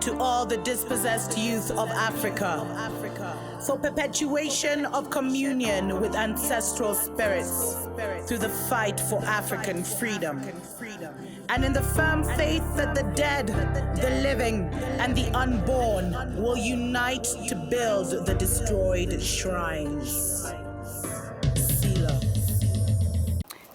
to all the dispossessed youth of Africa, for perpetuation of communion with ancestral spirits through the fight for African freedom, and in the firm faith that the dead, the living, and the unborn will unite to build the destroyed shrines. Selah.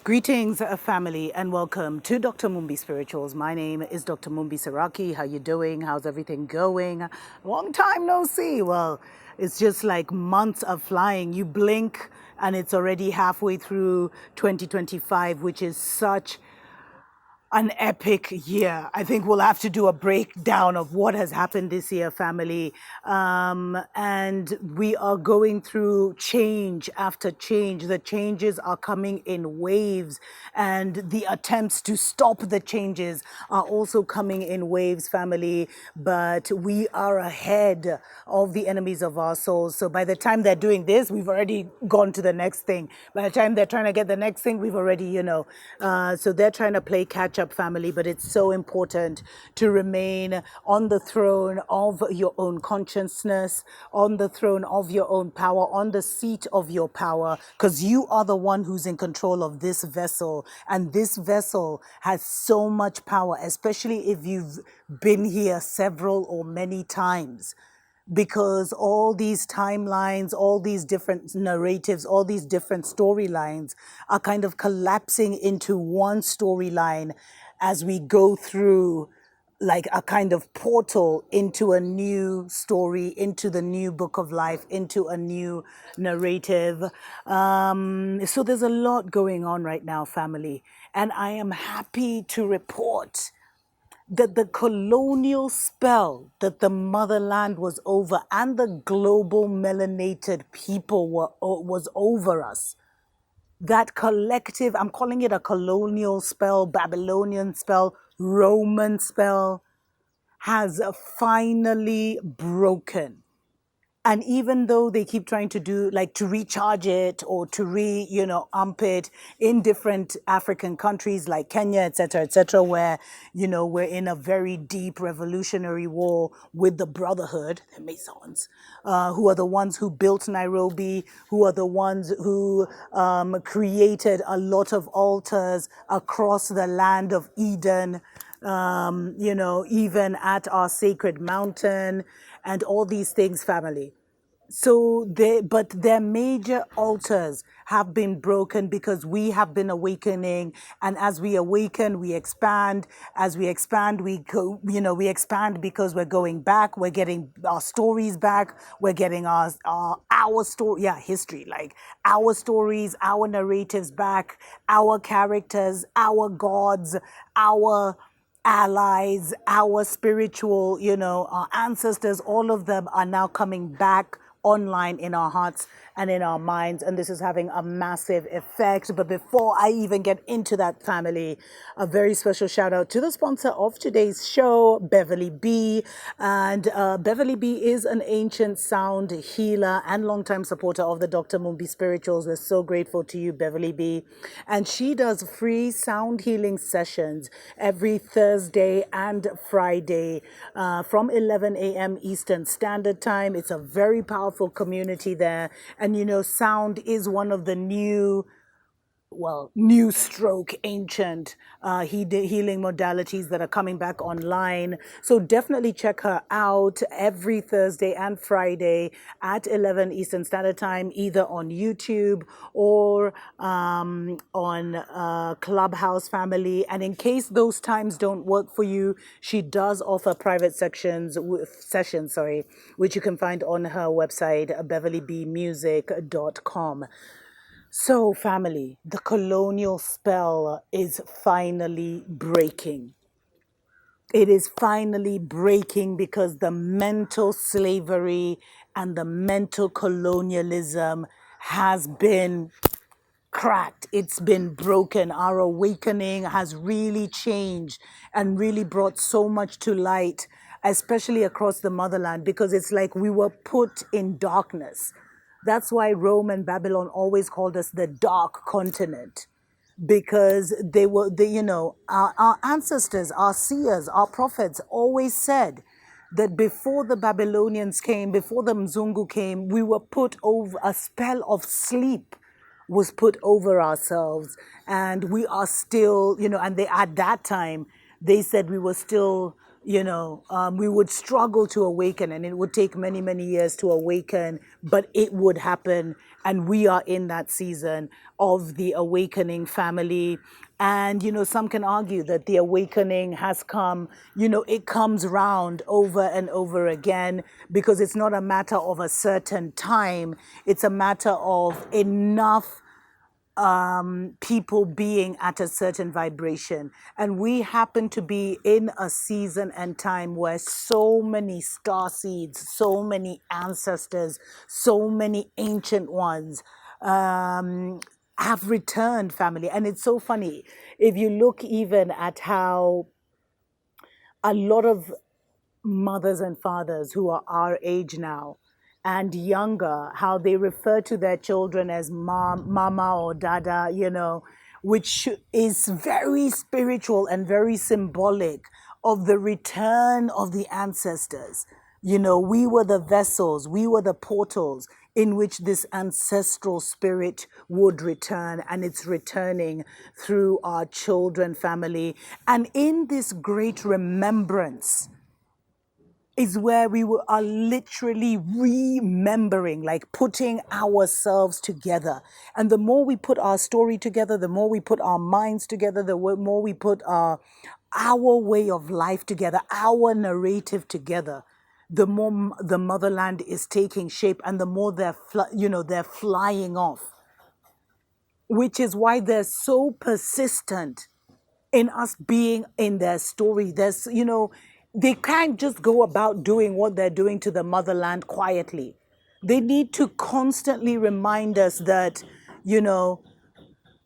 Greetings, family, and welcome to Dr. Mumbi Spirituals. My name is Dr. Mumbi Saraki. How you doing? How's everything going? Long time no see. Well, it's just like months of flying. You blink and it's already halfway through 2025, which is such an epic year. I think we'll have to do a breakdown of what has happened this year, family. And we are going through change after change. The changes are coming in waves, and the attempts to stop the changes are also coming in waves, family. But we are ahead of the enemies of our souls. So by the time they're doing this, we've already gone to the next thing. By the time they're trying to get the next thing, we've already, so they're trying to play catch up, family. But it's so important to remain on the throne of your own consciousness, on the throne of your own power, on the seat of your power, because you are the one who's in control of this vessel. And this vessel has so much power, especially if you've been here several or many times. Because all these timelines, all these different narratives, all these different storylines are kind of collapsing into one storyline as we go through like a kind of portal into a new story, into the new book of life, into a new narrative. So there's a lot going on right now, family. And I am happy to report that the colonial spell that the motherland was over and the global melanated people was over us. That collective, I'm calling it a colonial spell, Babylonian spell, Roman spell, has finally broken. And even though they keep trying to do like to recharge it or to ump it in different African countries like Kenya, et cetera, where, we're in a very deep revolutionary war with the Brotherhood, the Masons, who are the ones who built Nairobi, who are the ones who created a lot of altars across the land of Eden, even at our sacred mountain and all these things, family. So but their major altars have been broken because we have been awakening. And as we awaken, we expand. As we expand, we go, we expand because we're going back. We're getting our stories back. We're getting our story, history, like our stories, our narratives back, our characters, our gods, our allies, our spiritual, our ancestors, all of them are now coming back online in our hearts and in our minds, and this is having a massive effect. But before I even get into that, family, a very special shout out to the sponsor of today's show, Beverly B. And Beverly B is an ancient sound healer and longtime supporter of the Dr. Mumbi Spirituals. We're so grateful to you, Beverly B. And she does free sound healing sessions every Thursday and Friday from 11 a.m. Eastern Standard Time. It's a very powerful community there. And sound is one of the new stroke ancient healing modalities that are coming back online. So definitely check her out every Thursday and Friday at 11 Eastern Standard Time, either on YouTube or on Clubhouse, family. And in case those times don't work for you, she does offer private sessions, which you can find on her website, beverlybmusic.com. So, family, the colonial spell is finally breaking. It is finally breaking because the mental slavery and the mental colonialism has been cracked. It's been broken. Our awakening has really changed and really brought so much to light, especially across the motherland, because it's like we were put in darkness. That's why Rome and Babylon always called us the dark continent, because our ancestors, our seers, our prophets always said that before the Babylonians came, before the Mzungu came, we were put over a spell of sleep was put over ourselves, and we are still, and they at that time they said we were still, we would struggle to awaken, and it would take many, many years to awaken, but it would happen. And we are in that season of the awakening, family. And, some can argue that the awakening has come, it comes round over and over again, because it's not a matter of a certain time, it's a matter of enough people being at a certain vibration. And we happen to be in a season and time where so many star seeds, so many ancestors, so many ancient ones have returned, family. And it's so funny. If you look even at how a lot of mothers and fathers who are our age now and younger, how they refer to their children as mom, mama or dada, which is very spiritual and very symbolic of the return of the ancestors. We were the vessels, we were the portals in which this ancestral spirit would return, and it's returning through our children, family. And in this great remembrance, is where are literally remembering, like putting ourselves together. And the more we put our story together, the more we put our minds together, the more we put our way of life together, our narrative together, the more the motherland is taking shape, and the more they're flying off. Which is why they're so persistent in us being in their story. They can't just go about doing what they're doing to the motherland quietly. They need to constantly remind us that,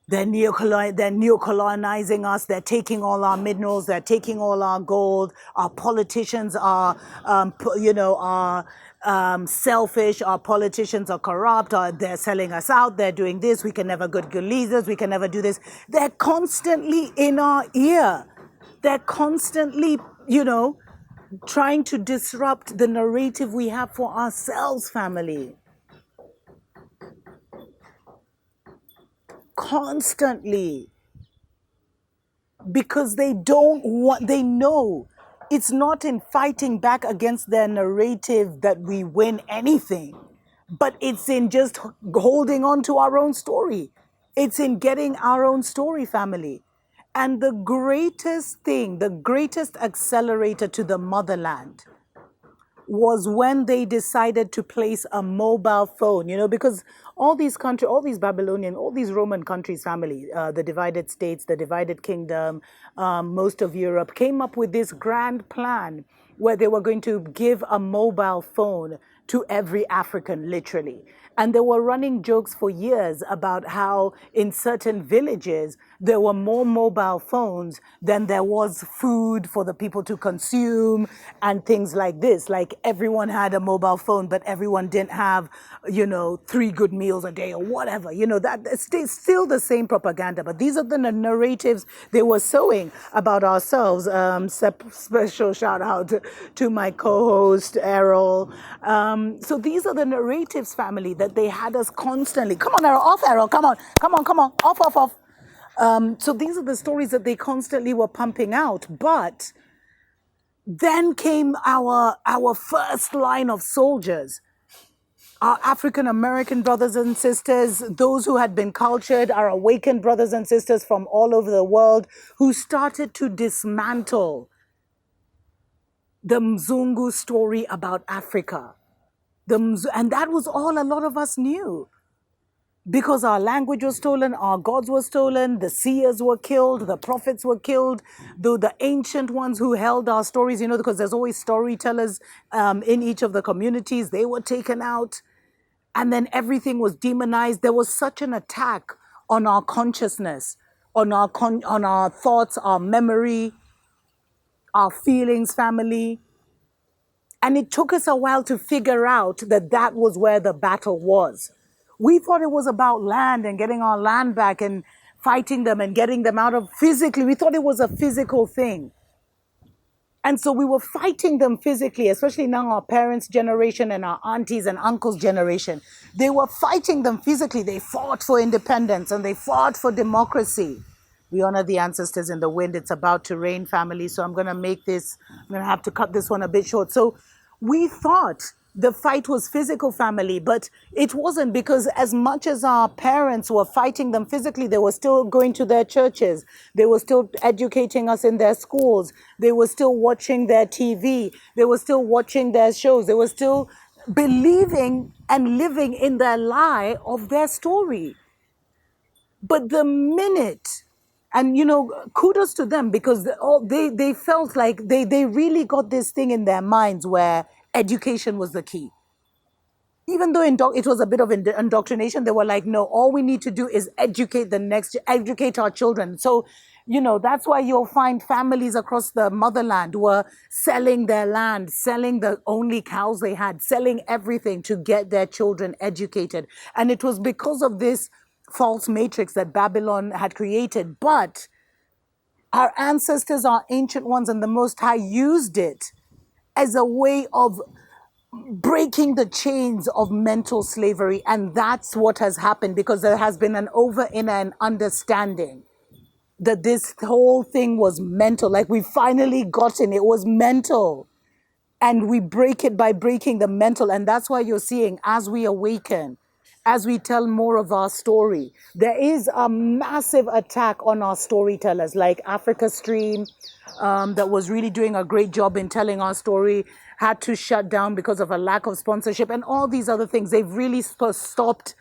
they're neocolonizing us. They're taking all our minerals. They're taking all our gold. Our politicians are, selfish. Our politicians are corrupt. Or they're selling us out. They're doing this. We can never get good leaders. We can never do this. They're constantly in our ear. They're constantly, trying to disrupt the narrative we have for ourselves, family. Constantly. Because they know it's not in fighting back against their narrative that we win anything, but it's in just holding on to our own story. It's in getting our own story, family. And the greatest thing, the greatest accelerator to the motherland was when they decided to place a mobile phone, because all these countries, all these Babylonian, all these Roman countries, family, the divided states, the divided kingdom, most of Europe came up with this grand plan where they were going to give a mobile phone to every African, literally. And they were running jokes for years about how in certain villages, there were more mobile phones than there was food for the people to consume and things like this. Like everyone had a mobile phone, but everyone didn't have, 3 good meals a day or whatever. It's still the same propaganda, but these are the narratives they were sowing about ourselves. Special shout out to my co-host, Errol. So these are the narratives, family, that they had us constantly. Come on, Errol, off, Errol. Come on, off. So these are the stories that they constantly were pumping out. But then came our first line of soldiers, our African American brothers and sisters, those who had been cultured, our awakened brothers and sisters from all over the world, who started to dismantle the Mzungu story about Africa. And that was all a lot of us knew. Because our language was stolen, our gods were stolen, the seers were killed, the prophets were killed, the ancient ones who held our stories, because there's always storytellers in each of the communities, they were taken out. And then everything was demonized. There was such an attack on our consciousness, on our thoughts, our memory, our feelings, family. And it took us a while to figure out that was where the battle was. We thought it was about land and getting our land back and fighting them and getting them out of physically. We thought it was a physical thing. And so we were fighting them physically, especially now our parents' generation and our aunties and uncles' generation. They were fighting them physically. They fought for independence and they fought for democracy. We honor the ancestors in the wind. It's about to rain, family. So I'm going to I'm going to have to cut this one a bit short. So we thought the fight was physical, family, but it wasn't, because as much as our parents were fighting them physically, they were still going to their churches. They were still educating us in their schools. They were still watching their TV. They were still watching their shows. They were still believing and living in their lie of their story. But the minute, and kudos to them, because they felt like they really got this thing in their minds where education was the key. Even though it was a bit of indoctrination, they were like, no, all we need to do is educate our children. So, that's why you'll find families across the motherland were selling their land, selling the only cows they had, selling everything to get their children educated. And it was because of this false matrix that Babylon had created. But our ancestors, our ancient ones, and the Most High used it as a way of breaking the chains of mental slavery. And that's what has happened, because there has been an inner and understanding that this whole thing was mental. Like, we finally gotten it was mental. And we break it by breaking the mental. And that's why you're seeing, as we awaken, as we tell more of our story, there is a massive attack on our storytellers, like Africa Stream, that was really doing a great job in telling our story, had to shut down because of a lack of sponsorship and all these other things. They've really stopped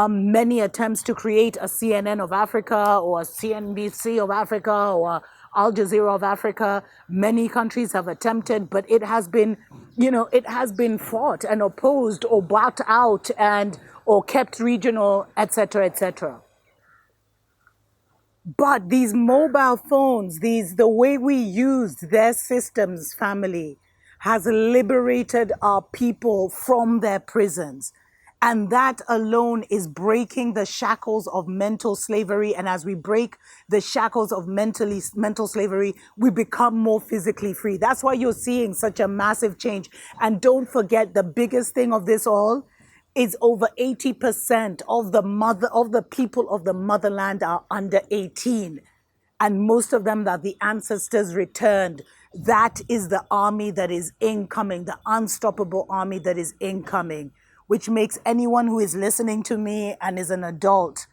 many attempts to create a CNN of Africa or a CNBC of Africa or Al Jazeera of Africa. Many countries have attempted, but it has been, it has been fought and opposed or bought out or kept regional, etc., etc. But these mobile phones, the way we used their systems, family, has liberated our people from their prisons. And that alone is breaking the shackles of mental slavery. And as we break the shackles of mental slavery, we become more physically free. That's why you're seeing such a massive change. And don't forget, the biggest thing of this all is over 80% of the people of the motherland are under 18. And most of them that the ancestors returned. That is the army that is incoming, the unstoppable army that is incoming, which makes anyone who is listening to me and is an adult,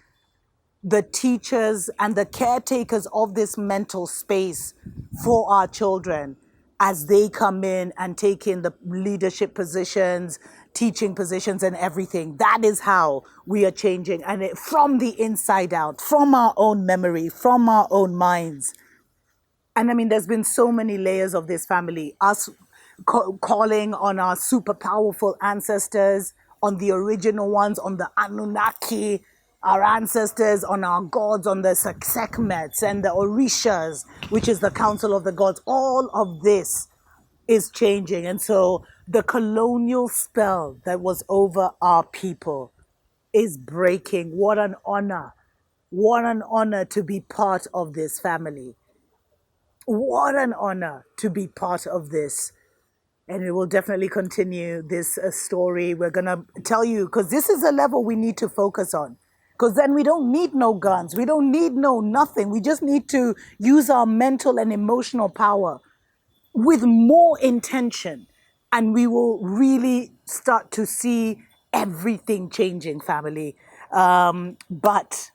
the teachers and the caretakers of this mental space for our children as they come in and take in the leadership positions, teaching positions and everything. That is how we are changing, and from the inside out, from our own memory, from our own minds. And I mean, there's been so many layers of this, family. Us calling on our super powerful ancestors, on the original ones, on the Anunnaki, our ancestors, on our gods, on the Sekhmets and the Orishas, which is the council of the gods. All of this is changing. And so the colonial spell that was over our people is breaking. What an honor. What an honor to be part of this, family. What an honor to be part of this. And it will definitely continue this story. We're going to tell you, because this is a level we need to focus on. Because then we don't need no guns. We don't need no nothing. We just need to use our mental and emotional power with more intention. And we will really start to see everything changing, family. But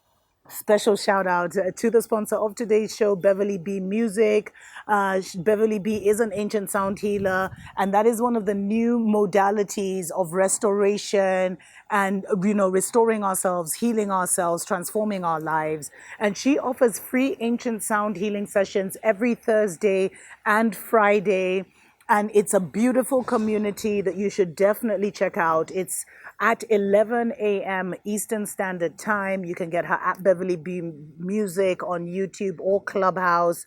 special shout out to the sponsor of today's show, Beverly B Music. Beverly B is an ancient sound healer, and that is one of the new modalities of restoration and, restoring ourselves, healing ourselves, transforming our lives. And she offers free ancient sound healing sessions every Thursday and Friday. And it's a beautiful community that you should definitely check out. It's at 11 a.m. Eastern Standard Time. You can get her at Beverly B Music on YouTube or Clubhouse.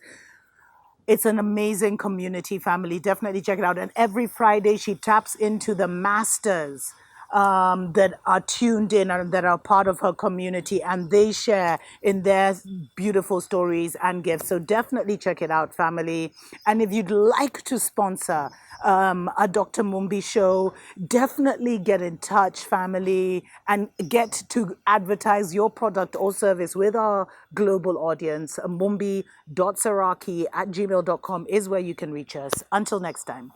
It's an amazing community, family. Definitely check it out. And every Friday, she taps into the masters that are tuned in and that are part of her community, and they share in their beautiful stories and gifts. So definitely check it out, family. And if you'd like to sponsor a Dr. Mumbi show, definitely get in touch, family, and get to advertise your product or service with our global audience. Mumbi.saraki@gmail.com is where you can reach us. Until next time,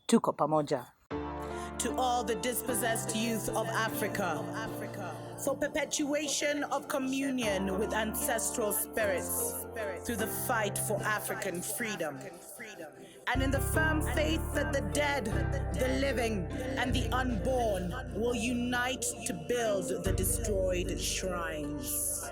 tuko pamoja. To all the dispossessed youth of Africa, for perpetuation of communion with ancestral spirits through the fight for African freedom. And in the firm faith that the dead, the living, and the unborn will unite to build the destroyed shrines.